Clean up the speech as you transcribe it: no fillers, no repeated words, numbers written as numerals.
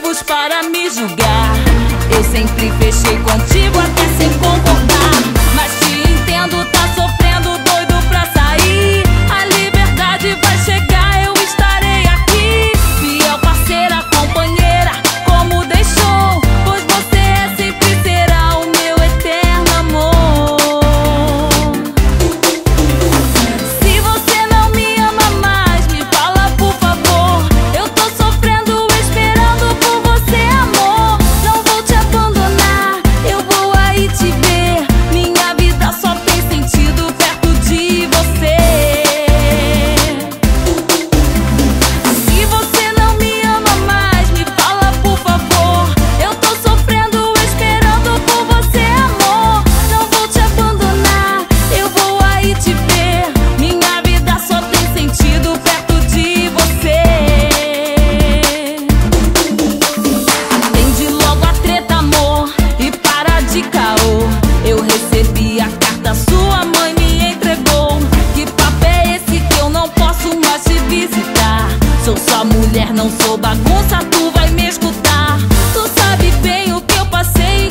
motivos para me julgar. Eu sempre fechei contigo até sem concordar. Mas te entendo, tá sofrendo, doido pra sair. A liberdade vai chegar, eu estarei aqui. Fiel, parceira, companheira, como deixou. Pois você sempre será o meu eterno amor. Se você não me ama mais, me fala por favor. Eu tô sofrendo, esperando por você, amor. Não vou te abandonar, eu vou aí te ver. Minha vida só tem sentido perto de você. Se você não me ama mais, me fala por favor. Eu tô sofrendo, esperando por você, amor. Não vou te abandonar, eu vou aí te ver. Minha vida só tem sentido perto de você. Atende logo a treta, amor, e para de caô. Eu recebi a carta, sua mãe me entregou. Que papo é esse que eu não posso mais te visitar? Sou sua mulher, não sou bagunça, tu vai me escutar. Tu sabe bem o que eu passei.